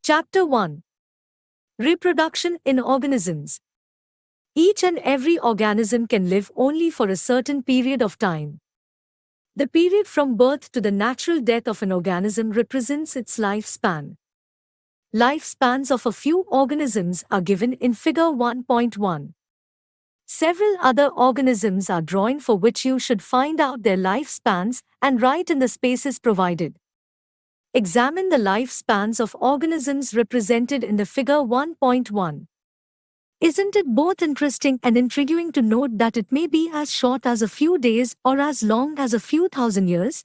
Chapter 1. Reproduction in Organisms. Each and every organism can live only for a certain period of time. The period from birth to the natural death of an organism represents its lifespan. Lifespans of a few organisms are given in Figure 1.1. Several other organisms are drawn for which you should find out their lifespans and write in the spaces provided. Examine the lifespans of organisms represented in the Figure 1.1. Isn't it both interesting and intriguing to note that it may be as short as a few days or as long as a few thousand years?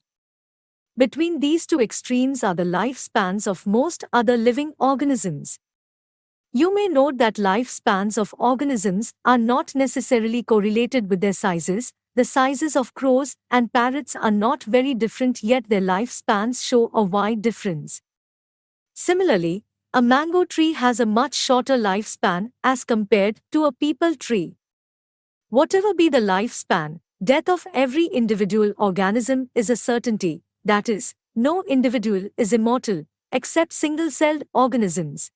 Between these two extremes are the lifespans of most other living organisms. You may note that lifespans of organisms are not necessarily correlated with their sizes. The sizes of crows and parrots are not very different, yet their lifespans show a wide difference. Similarly, a mango tree has a much shorter lifespan as compared to a peepal tree. Whatever be the lifespan, death of every individual organism is a certainty, that is, no individual is immortal, except single-celled organisms.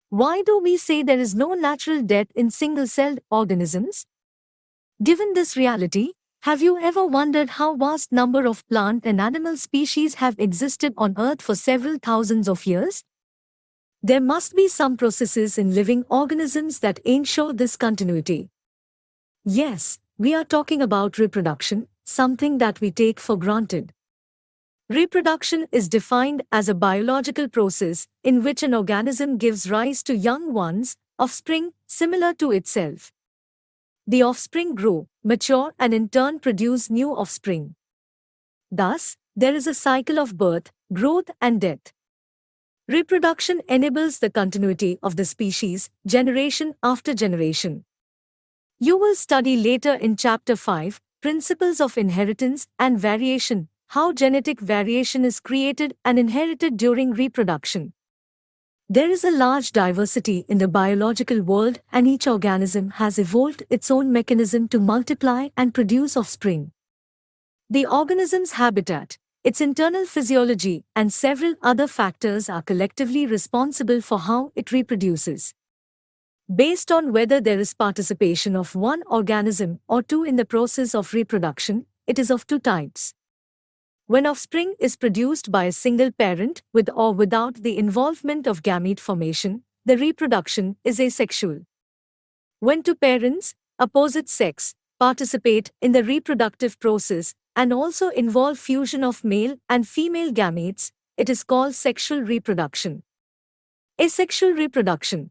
Why do we say there is no natural death in single-celled organisms? Given this reality, have you ever wondered how vast number of plant and animal species have existed on Earth for several thousands of years? There must be some processes in living organisms that ensure this continuity. Yes, we are talking about reproduction, something that we take for granted. Reproduction is defined as a biological process in which an organism gives rise to young ones, offspring, similar to itself. The offspring grow, mature, and in turn produce new offspring. Thus, there is a cycle of birth, growth, and death. Reproduction enables the continuity of the species, generation after generation. You will study later in Chapter 5, Principles of Inheritance and Variation, how genetic variation is created and inherited during reproduction. There is a large diversity in the biological world, and each organism has evolved its own mechanism to multiply and produce offspring. The organism's habitat, its internal physiology, and several other factors are collectively responsible for how it reproduces. Based on whether there is participation of one organism or two in the process of reproduction, it is of two types. When offspring is produced by a single parent with or without the involvement of gamete formation, the reproduction is asexual. When two parents, opposite sex, participate in the reproductive process and also involve fusion of male and female gametes, it is called sexual reproduction. Asexual reproduction.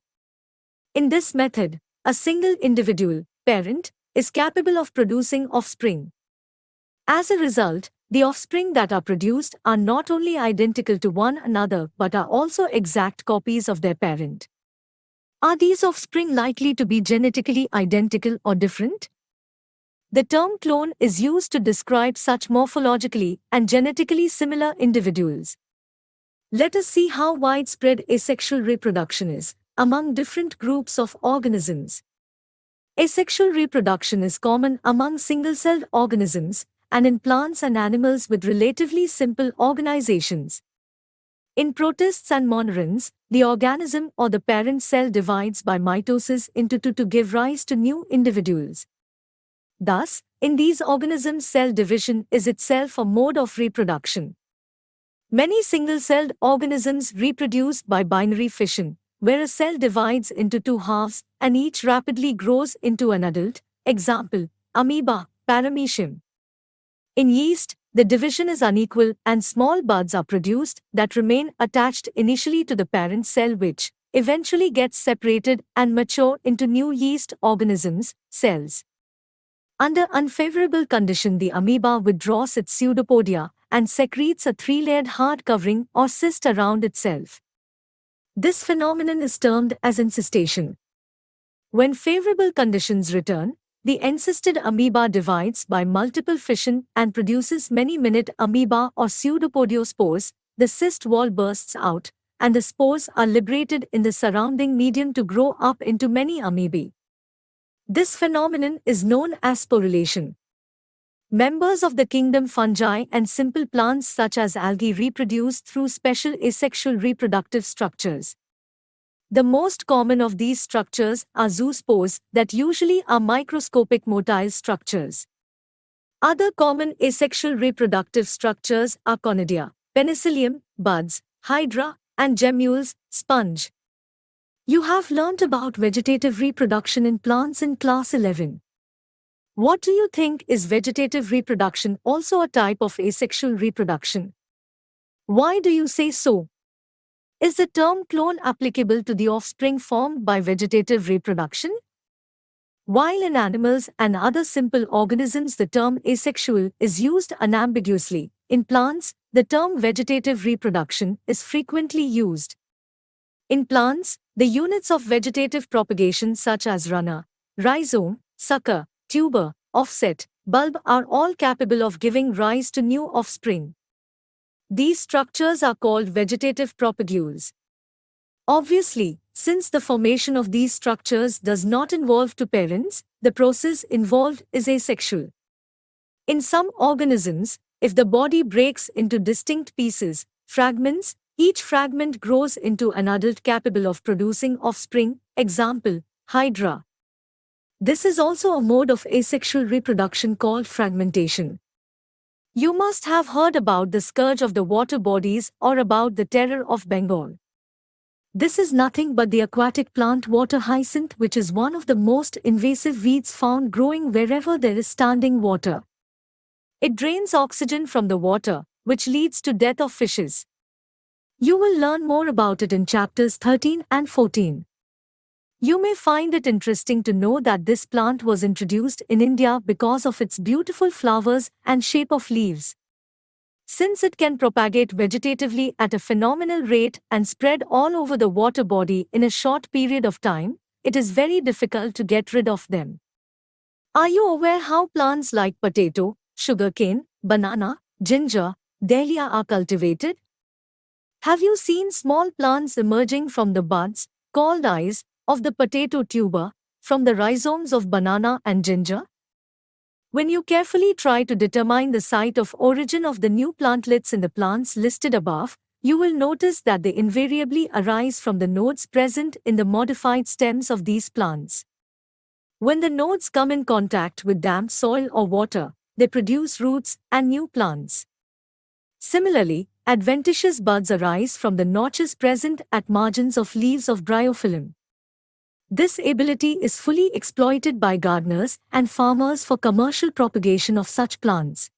In this method, a single individual, parent, is capable of producing offspring. As a result, the offspring that are produced are not only identical to one another but are also exact copies of their parent. Are these offspring likely to be genetically identical or different? The term clone is used to describe such morphologically and genetically similar individuals. Let us see how widespread asexual reproduction is among different groups of organisms. Asexual reproduction is common among single-celled organisms and in plants and animals with relatively simple organizations. In protists and monorans, the organism or the parent cell divides by mitosis into two to give rise to new individuals. Thus, in these organisms, cell division is itself a mode of reproduction. Many single-celled organisms reproduce by binary fission, where a cell divides into two halves and each rapidly grows into an adult. Example, amoeba, paramecium. In yeast, the division is unequal and small buds are produced that remain attached initially to the parent cell, which eventually gets separated and mature into new yeast organisms, cells. Under unfavorable condition, the amoeba withdraws its pseudopodia and secretes a three-layered hard covering or cyst around itself. This phenomenon is termed as encystation. When favorable conditions return, the encysted amoeba divides by multiple fission and produces many minute amoeba or pseudopodiospores. The cyst wall bursts out, and the spores are liberated in the surrounding medium to grow up into many amoebae. This phenomenon is known as sporulation. Members of the kingdom fungi and simple plants such as algae reproduce through special asexual reproductive structures. The most common of these structures are zoospores that usually are microscopic motile structures. Other common asexual reproductive structures are conidia, penicillium, buds, hydra, and gemmules, sponge. You have learnt about vegetative reproduction in plants in class 11. What do you think? Is vegetative reproduction also a type of asexual reproduction? Why do you say so? Is the term clone applicable to the offspring formed by vegetative reproduction? While in animals and other simple organisms the term asexual is used unambiguously, in plants, the term vegetative reproduction is frequently used. In plants, the units of vegetative propagation such as runner, rhizome, sucker, tuber, offset, bulb are all capable of giving rise to new offspring. These structures are called vegetative propagules. Obviously, since the formation of these structures does not involve two parents, the process involved is asexual. In some organisms, if the body breaks into distinct pieces, fragments, each fragment grows into an adult capable of producing offspring, example, hydra. This is also a mode of asexual reproduction called fragmentation. You must have heard about the scourge of the water bodies or about the terror of Bengal. This is nothing but the aquatic plant water hyacinth, which is one of the most invasive weeds found growing wherever there is standing water. It drains oxygen from the water, which leads to death of fishes. You will learn more about it in chapters 13 and 14. You may find it interesting to know that this plant was introduced in India because of its beautiful flowers and shape of leaves. Since it can propagate vegetatively at a phenomenal rate and spread all over the water body in a short period of time, it is very difficult to get rid of them. Are you aware how plants like potato, sugarcane, banana, ginger, dahlia are cultivated? Have you seen small plants emerging from the buds, called eyes, of the potato tuber, from the rhizomes of banana and ginger? When you carefully try to determine the site of origin of the new plantlets in the plants listed above, you will notice that they invariably arise from the nodes present in the modified stems of these plants. When the nodes come in contact with damp soil or water, they produce roots and new plants. Similarly, adventitious buds arise from the notches present at margins of leaves of bryophyllum. This ability is fully exploited by gardeners and farmers for commercial propagation of such plants.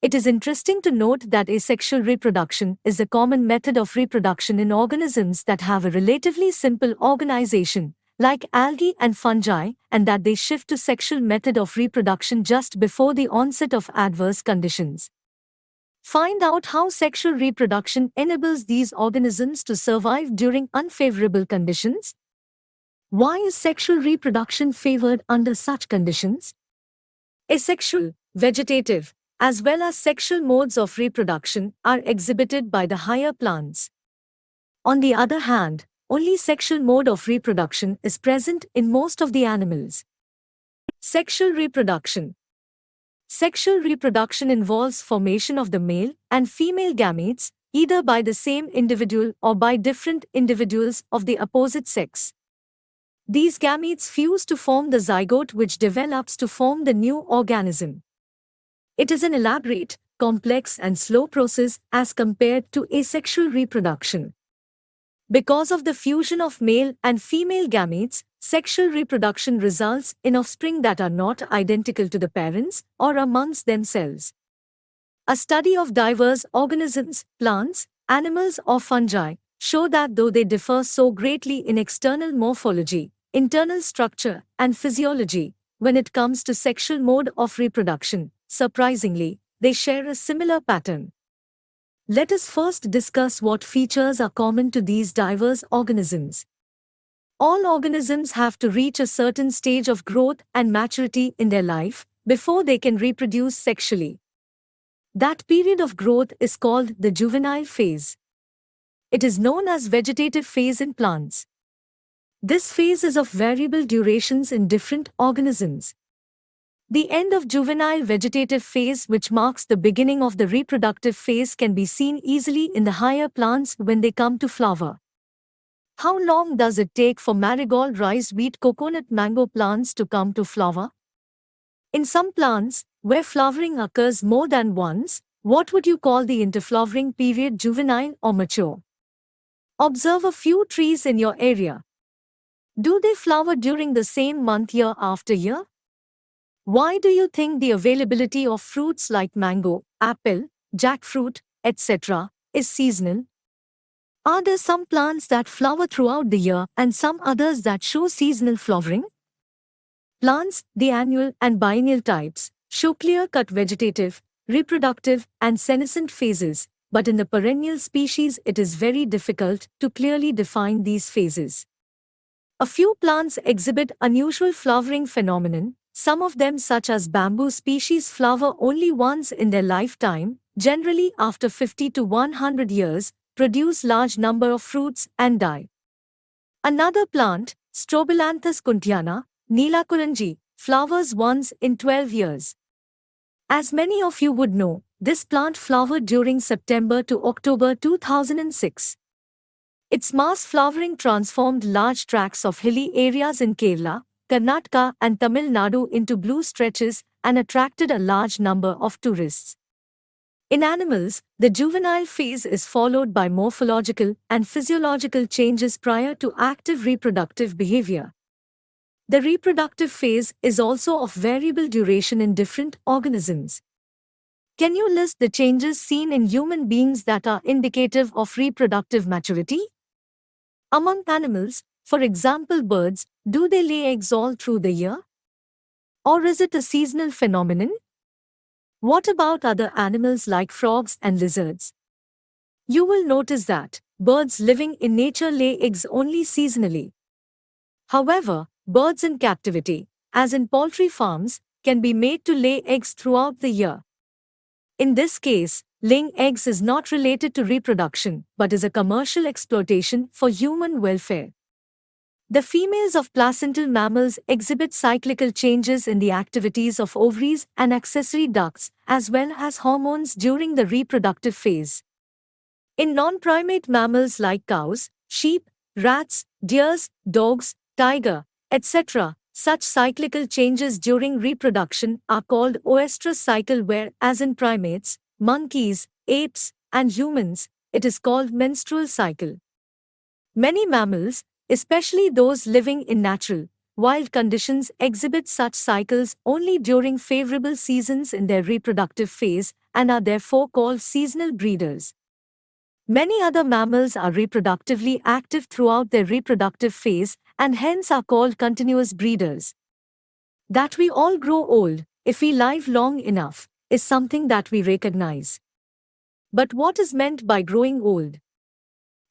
It is interesting to note that asexual reproduction is a common method of reproduction in organisms that have a relatively simple organization, like algae and fungi, and that they shift to sexual method of reproduction just before the onset of adverse conditions. Find out how sexual reproduction enables these organisms to survive during unfavorable conditions. Why is sexual reproduction favored under such conditions? Asexual, vegetative, as well as sexual modes of reproduction are exhibited by the higher plants. On the other hand, only sexual mode of reproduction is present in most of the animals. Sexual reproduction. Sexual reproduction involves formation of the male and female gametes, either by the same individual or by different individuals of the opposite sex. These gametes fuse to form the zygote, which develops to form the new organism. It is an elaborate, complex and slow process as compared to asexual reproduction. Because of the fusion of male and female gametes, sexual reproduction results in offspring that are not identical to the parents or amongst themselves. A study of diverse organisms, plants, animals or fungi, show that though they differ so greatly in external morphology, internal structure, and physiology, when it comes to sexual mode of reproduction, surprisingly, they share a similar pattern. Let us first discuss what features are common to these diverse organisms. All organisms have to reach a certain stage of growth and maturity in their life before they can reproduce sexually. That period of growth is called the juvenile phase. It is known as vegetative phase in plants. This phase is of variable durations in different organisms. The end of juvenile vegetative phase, which marks the beginning of the reproductive phase, can be seen easily in the higher plants when they come to flower. How long does it take for marigold, rice, wheat, coconut, mango plants to come to flower? In some plants, where flowering occurs more than once, what would you call the interflowering period, juvenile or mature? Observe a few trees in your area. Do they flower during the same month year after year? Why do you think the availability of fruits like mango, apple, jackfruit, etc. is seasonal? Are there some plants that flower throughout the year and some others that show seasonal flowering? Plants, the annual and biennial types, show clear-cut vegetative, reproductive, and senescent phases, but in the perennial species it is very difficult to clearly define these phases. A few plants exhibit unusual flowering phenomenon. Some of them, such as bamboo species, flower only once in their lifetime, generally after 50 to 100 years, produce large number of fruits, and die. Another plant, Strobilanthes kuntiana, Neelakuranji, flowers once in 12 years. As many of you would know, this plant flowered during September to October 2006. Its mass flowering transformed large tracts of hilly areas in Kerala, Karnataka and Tamil Nadu into blue stretches and attracted a large number of tourists. In animals, the juvenile phase is followed by morphological and physiological changes prior to active reproductive behavior. The reproductive phase is also of variable duration in different organisms. Can you list the changes seen in human beings that are indicative of reproductive maturity? Among animals, for example birds, do they lay eggs all through the year? Or is it a seasonal phenomenon? What about other animals like frogs and lizards? You will notice that birds living in nature lay eggs only seasonally. However, birds in captivity, as in poultry farms, can be made to lay eggs throughout the year. In this case, laying eggs is not related to reproduction, but is a commercial exploitation for human welfare. The females of placental mammals exhibit cyclical changes in the activities of ovaries and accessory ducts, as well as hormones during the reproductive phase. In non-primate mammals like cows, sheep, rats, deers, dogs, tiger, etc., such cyclical changes during reproduction are called oestrus cycle, whereas in primates, monkeys, apes, and humans, it is called menstrual cycle. Many mammals, especially those living in natural, wild conditions, exhibit such cycles only during favorable seasons in their reproductive phase and are therefore called seasonal breeders. Many other mammals are reproductively active throughout their reproductive phase and hence are called continuous breeders. That we all grow old, if we live long enough, is something that we recognize. But what is meant by growing old?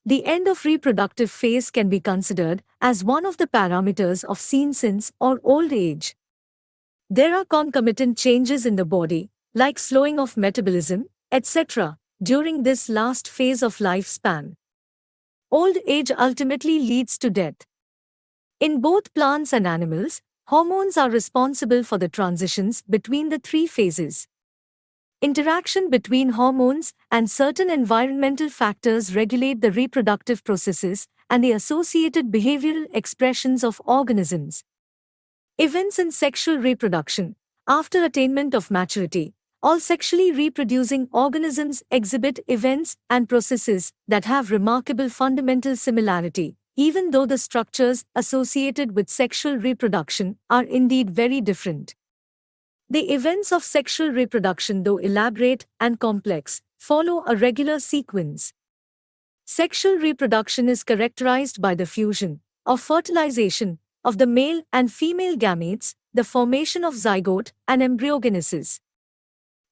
The end of reproductive phase can be considered as one of the parameters of senescence or old age. There are concomitant changes in the body, like slowing of metabolism, etc., during this last phase of lifespan. Old age ultimately leads to death. In both plants and animals, hormones are responsible for the transitions between the three phases. Interaction between hormones and certain environmental factors regulate the reproductive processes and the associated behavioral expressions of organisms. Events in sexual reproduction. After attainment of maturity, all sexually reproducing organisms exhibit events and processes that have remarkable fundamental similarity, even though the structures associated with sexual reproduction are indeed very different. The events of sexual reproduction, though elaborate and complex, follow a regular sequence. Sexual reproduction is characterized by the fusion, or fertilization, of the male and female gametes, the formation of zygote, and embryogenesis.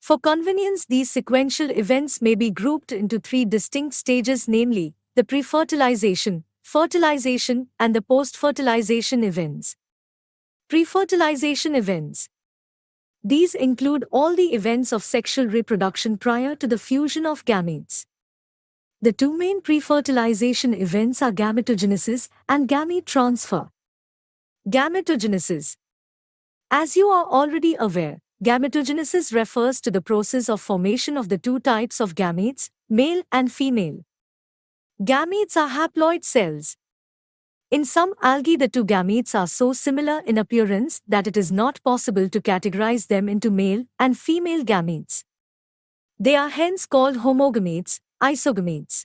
For convenience, these sequential events may be grouped into three distinct stages, namely, the pre-fertilization, fertilization, and the post-fertilization events. Pre-fertilization events. These include all the events of sexual reproduction prior to the fusion of gametes. The two main pre-fertilization events are gametogenesis and gamete transfer. Gametogenesis. As you are already aware, gametogenesis refers to the process of formation of the two types of gametes, male and female. Gametes are haploid cells. In some algae, the two gametes are so similar in appearance that it is not possible to categorize them into male and female gametes. They are hence called homogametes, isogametes.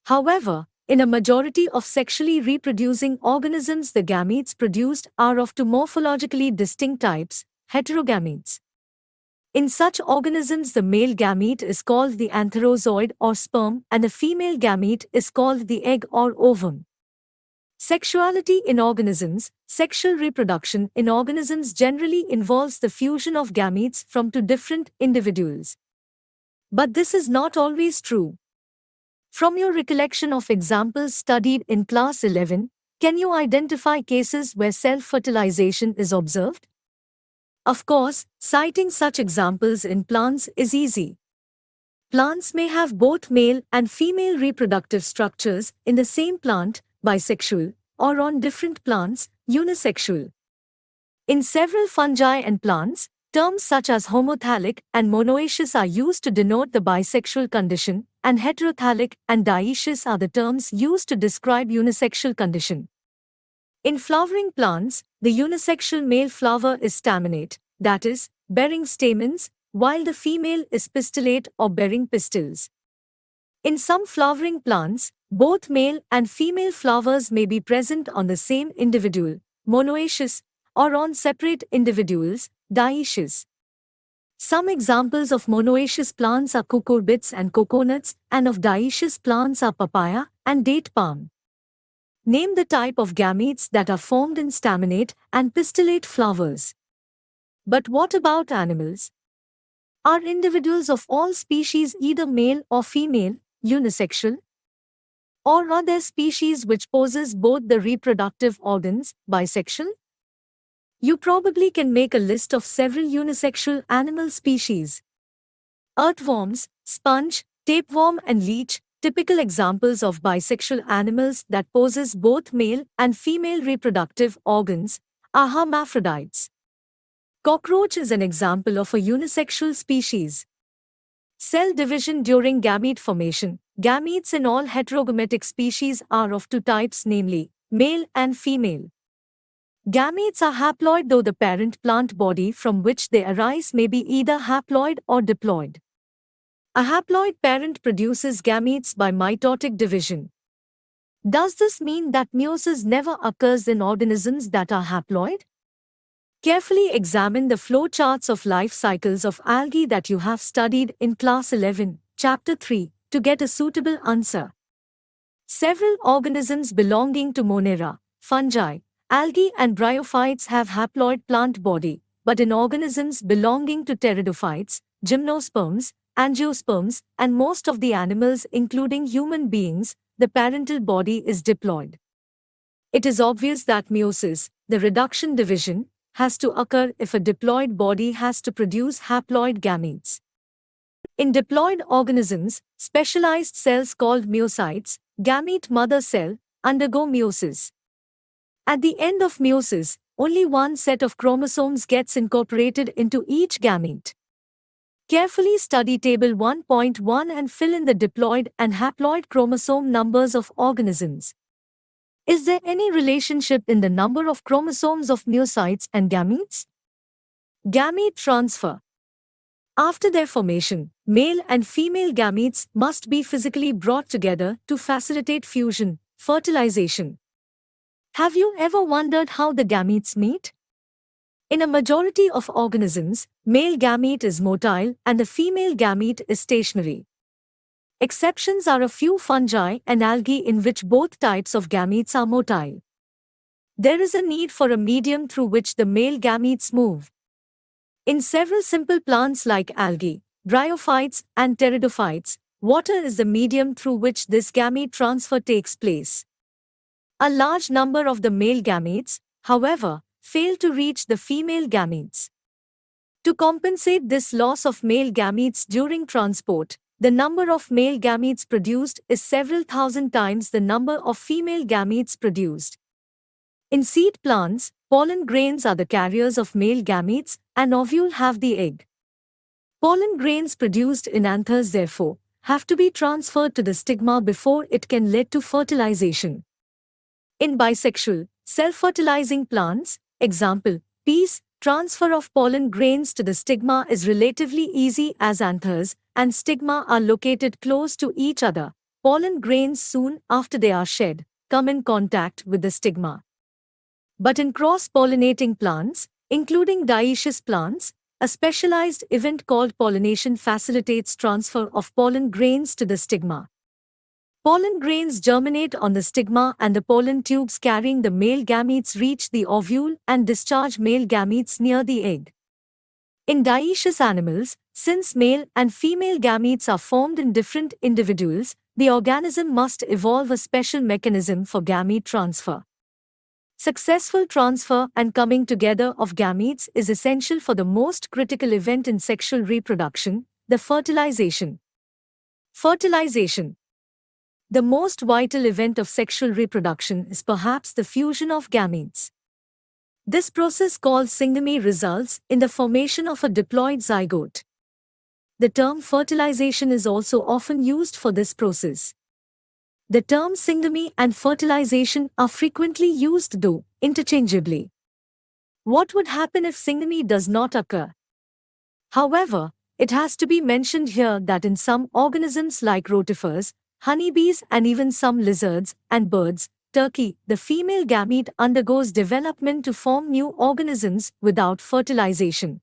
However, in a majority of sexually reproducing organisms, the gametes produced are of two morphologically distinct types, heterogametes. In such organisms, the male gamete is called the antherozoid or sperm, and the female gamete is called the egg or ovum. Sexuality in organisms. Sexual reproduction in organisms generally involves the fusion of gametes from two different individuals. But this is not always true. From your recollection of examples studied in class 11, can you identify cases where self-fertilization is observed? Of course, citing such examples in plants is easy. Plants may have both male and female reproductive structures in the same plant, bisexual, or on different plants, unisexual. In several fungi and plants, terms such as homothallic and monoecious are used to denote the bisexual condition, and heterothallic and dioecious are the terms used to describe unisexual condition. In flowering plants, the unisexual male flower is staminate, that is, bearing stamens, while the female is pistillate or bearing pistils. In some flowering plants, both male and female flowers may be present on the same individual, monoecious, or on separate individuals, dioecious. Some examples of monoecious plants are cucurbits and coconuts, and of dioecious plants are papaya and date palm. Name the type of gametes that are formed in staminate and pistillate flowers. But what about animals? Are individuals of all species either male or female, unisexual? Or are there species which possess both the reproductive organs, bisexual? You probably can make a list of several unisexual animal species. Earthworms, sponge, tapeworm and leech, typical examples of bisexual animals that possess both male and female reproductive organs, are hermaphrodites. Cockroach is an example of a unisexual species. Cell division during gamete formation. Gametes in all heterogametic species are of two types, namely, male and female. Gametes are haploid, though the parent plant body from which they arise may be either haploid or diploid. A haploid parent produces gametes by mitotic division. Does this mean that meiosis never occurs in organisms that are haploid? Carefully examine the flow charts of life cycles of algae that you have studied in class 11, chapter 3, to get a suitable answer. Several organisms belonging to Monera, fungi, algae and bryophytes have haploid plant body, but in organisms belonging to pteridophytes, gymnosperms, angiosperms, and most of the animals including human beings, the parental body is diploid. It is obvious that meiosis, the reduction division, has to occur if a diploid body has to produce haploid gametes. In diploid organisms, specialized cells called myocytes, gamete mother cell, undergo meiosis. At the end of meiosis, only one set of chromosomes gets incorporated into each gamete. Carefully study Table 1.1 and fill in the diploid and haploid chromosome numbers of organisms. Is there any relationship in the number of chromosomes of myocytes and gametes? Gamete transfer. After their formation, male and female gametes must be physically brought together to facilitate fusion, fertilization. Have you ever wondered how the gametes meet? In a majority of organisms, male gamete is motile and the female gamete is stationary. Exceptions are a few fungi and algae in which both types of gametes are motile. There is a need for a medium through which the male gametes move. In several simple plants like algae, bryophytes, and pteridophytes, water is the medium through which this gamete transfer takes place. A large number of the male gametes, however, fail to reach the female gametes. To compensate this loss of male gametes during transport, the number of male gametes produced is several thousand times the number of female gametes produced. In seed plants, pollen grains are the carriers of male gametes and ovule have the egg. Pollen grains produced in anthers therefore have to be transferred to the stigma before it can lead to fertilization. In bisexual, self-fertilizing plants, example, peas, transfer of pollen grains to the stigma is relatively easy as anthers and stigma are located close to each other. Pollen grains soon after they are shed come in contact with the stigma. But in cross-pollinating plants, including dioecious plants, a specialized event called pollination facilitates transfer of pollen grains to the stigma. Pollen grains germinate on the stigma and the pollen tubes carrying the male gametes reach the ovule and discharge male gametes near the egg. In dioecious animals, since male and female gametes are formed in different individuals, the organism must evolve a special mechanism for gamete transfer. Successful transfer and coming together of gametes is essential for the most critical event in sexual reproduction, the fertilization. Fertilization. The most vital event of sexual reproduction is perhaps the fusion of gametes. This process called syngamy results in the formation of a diploid zygote. The term fertilization is also often used for this process. The terms syngamy and fertilization are frequently used though interchangeably. What would happen if syngamy does not occur? However, it has to be mentioned here that in some organisms like rotifers, honeybees and even some lizards and birds, turkey, the female gamete undergoes development to form new organisms without fertilization.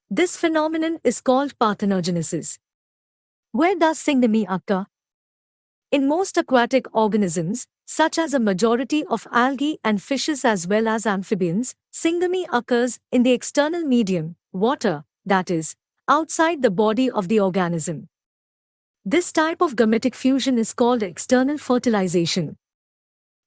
This phenomenon is called parthenogenesis. Where does syngamy occur? In most aquatic organisms, such as a majority of algae and fishes as well as amphibians, syngamy occurs in the external medium, water, that is, outside the body of the organism. This type of gametic fusion is called external fertilization.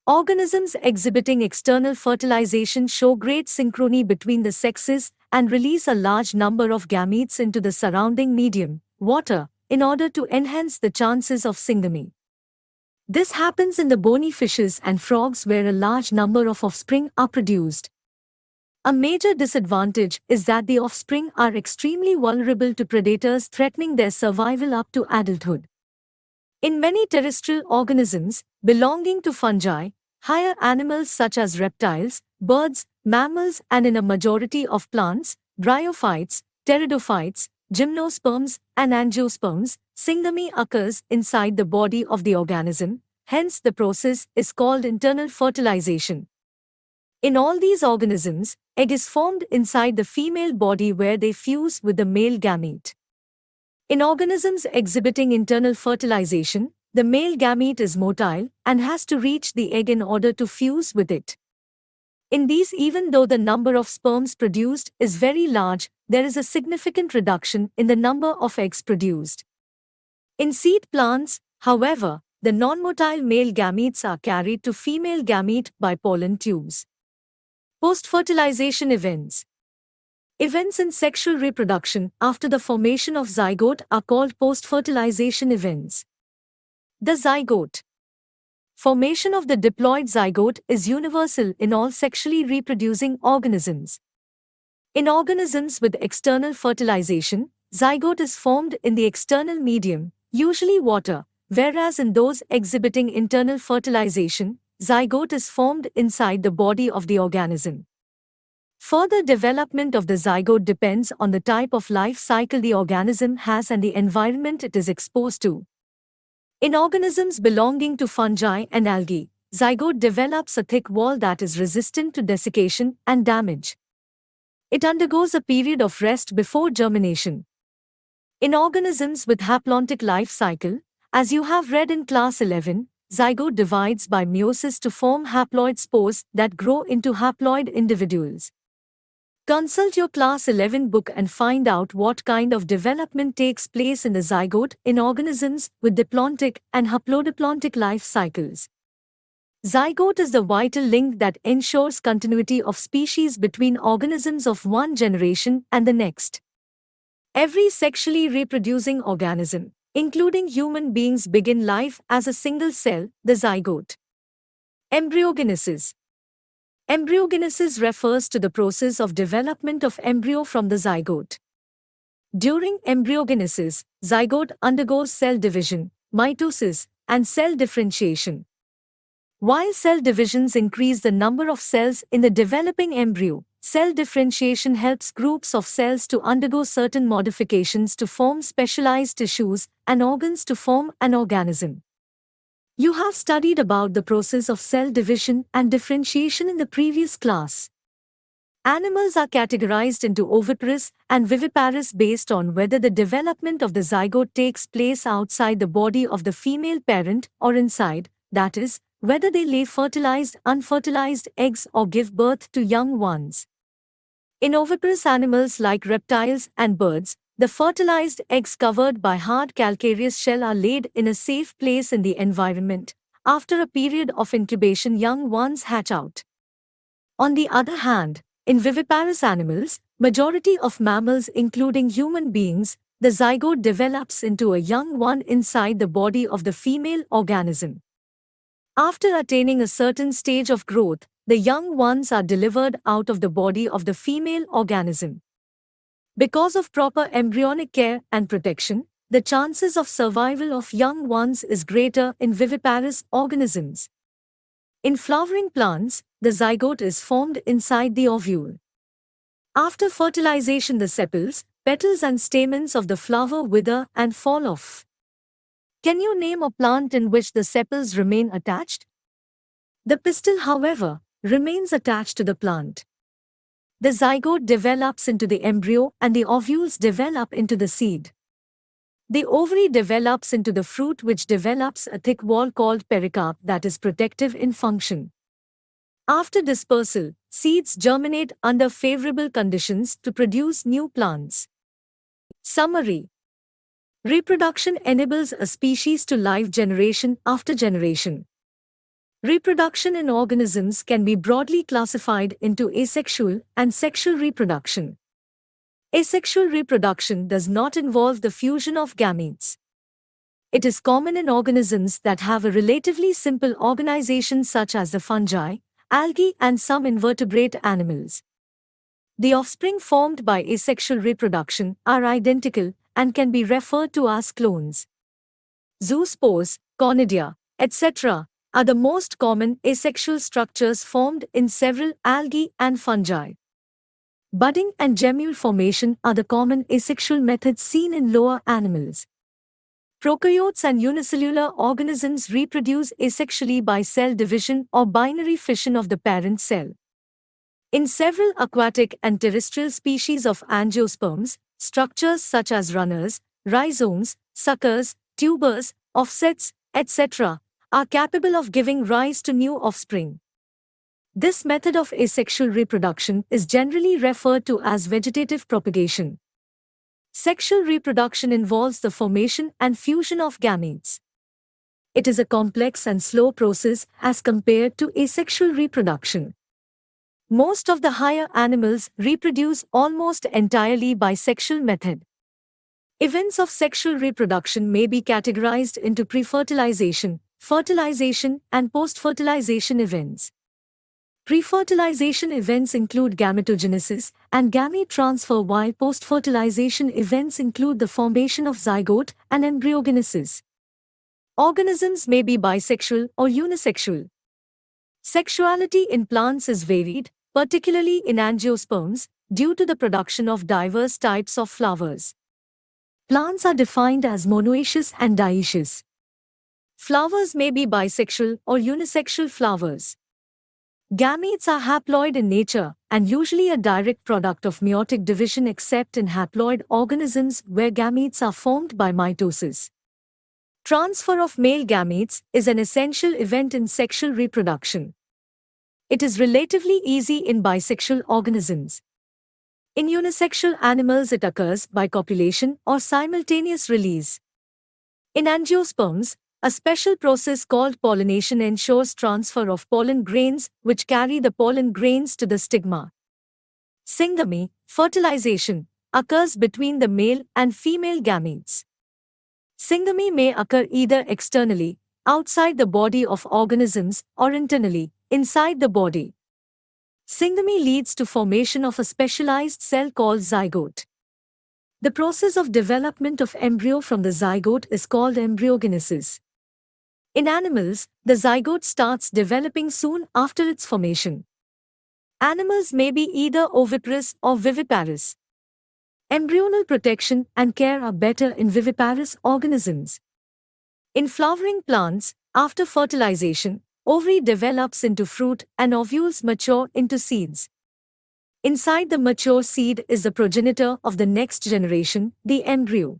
Organisms exhibiting external fertilization show great synchrony between the sexes and release a large number of gametes into the surrounding medium, water, in order to enhance the chances of syngamy. This happens in the bony fishes and frogs where a large number of offspring are produced. A major disadvantage is that the offspring are extremely vulnerable to predators threatening their survival up to adulthood. In many terrestrial organisms belonging to fungi, higher animals such as reptiles, birds, mammals and in a majority of plants, bryophytes, pteridophytes, gymnosperms and angiosperms, syngamy occurs inside the body of the organism, hence the process is called internal fertilization. In all these organisms, egg is formed inside the female body where they fuse with the male gamete. In organisms exhibiting internal fertilization, the male gamete is motile and has to reach the egg in order to fuse with it. In these, even though the number of sperms produced is very large, there is a significant reduction in the number of eggs produced. In seed plants, however, the non-motile male gametes are carried to female gamete by pollen tubes. Post-fertilization events. Events in sexual reproduction after the formation of zygote are called post-fertilization events. The zygote. Formation of the diploid zygote is universal in all sexually reproducing organisms. In organisms with external fertilization, zygote is formed in the external medium, usually water, whereas in those exhibiting internal fertilization, zygote is formed inside the body of the organism. Further development of the zygote depends on the type of life cycle the organism has and the environment it is exposed to. In organisms belonging to fungi and algae, zygote develops a thick wall that is resistant to desiccation and damage. It undergoes a period of rest before germination. In organisms with haplontic life cycle, as you have read in class 11, zygote divides by meiosis to form haploid spores that grow into haploid individuals. Consult your class 11 book and find out what kind of development takes place in the zygote in organisms with diplontic and haplodiplontic life cycles. Zygote is the vital link that ensures continuity of species between organisms of one generation and the next. Every sexually reproducing organism, including human beings, begin life as a single cell, the zygote. Embryogenesis. Embryogenesis refers to the process of development of embryo from the zygote. During embryogenesis, zygote undergoes cell division, mitosis, and cell differentiation. While cell divisions increase the number of cells in the developing embryo, cell differentiation helps groups of cells to undergo certain modifications to form specialized tissues and organs to form an organism. You have studied about the process of cell division and differentiation in the previous class. Animals are categorized into oviparous and viviparous based on whether the development of the zygote takes place outside the body of the female parent or inside, that is, whether they lay fertilized, unfertilized eggs or give birth to young ones. In oviparous animals like reptiles and birds, the fertilized eggs covered by hard calcareous shell are laid in a safe place in the environment. After a period of incubation, young ones hatch out. On the other hand, in viviparous animals, majority of mammals including human beings, the zygote develops into a young one inside the body of the female organism. After attaining a certain stage of growth, the young ones are delivered out of the body of the female organism. Because of proper embryonic care and protection, the chances of survival of young ones is greater in viviparous organisms. In flowering plants, the zygote is formed inside the ovule. After fertilization, the sepals, petals and stamens of the flower wither and fall off. Can you name a plant in which the sepals remain attached? The pistil, however, remains attached to the plant. The zygote develops into the embryo and the ovules develop into the seed. The ovary develops into the fruit, which develops a thick wall called pericarp that is protective in function. After dispersal, seeds germinate under favorable conditions to produce new plants. Summary: reproduction enables a species to live generation after generation. Reproduction in organisms can be broadly classified into asexual and sexual reproduction. Asexual reproduction does not involve the fusion of gametes. It is common in organisms that have a relatively simple organization such as the fungi, algae and some invertebrate animals. The offspring formed by asexual reproduction are identical and can be referred to as clones. Zoospores, conidia, etc. are the most common asexual structures formed in several algae and fungi. Budding and gemule formation are the common asexual methods seen in lower animals. Prokaryotes and unicellular organisms reproduce asexually by cell division or binary fission of the parent cell. In several aquatic and terrestrial species of angiosperms, structures such as runners, rhizomes, suckers, tubers, offsets, etc., are capable of giving rise to new offspring. This method of asexual reproduction is generally referred to as vegetative propagation. Sexual reproduction involves the formation and fusion of gametes. It is a complex and slow process as compared to asexual reproduction. Most of the higher animals reproduce almost entirely by sexual method. Events of sexual reproduction may be categorized into pre-fertilization, fertilization, and post-fertilization events. Pre-fertilization events include gametogenesis and gamete transfer, while post-fertilization events include the formation of zygote and embryogenesis. Organisms may be bisexual or unisexual. Sexuality in plants is varied, particularly in angiosperms, due to the production of diverse types of flowers. Plants are defined as monoecious and dioecious. Flowers may be bisexual or unisexual flowers. Gametes are haploid in nature and usually a direct product of meiotic division, except in haploid organisms where gametes are formed by mitosis. Transfer of male gametes is an essential event in sexual reproduction. It is relatively easy in bisexual organisms. In unisexual animals, it occurs by copulation or simultaneous release. In angiosperms, a special process called pollination ensures transfer of pollen grains, which carry the pollen grains to the stigma. Syngamy, fertilization, occurs between the male and female gametes. Syngamy may occur either externally, outside the body of organisms, or internally, inside the body. Syngamy leads to formation of a specialized cell called zygote. The process of development of embryo from the zygote is called embryogenesis. In animals, the zygote starts developing soon after its formation. Animals may be either oviparous or viviparous. Embryonal protection and care are better in viviparous organisms. In flowering plants, after fertilization, ovary develops into fruit and ovules mature into seeds. Inside the mature seed is the progenitor of the next generation, the embryo.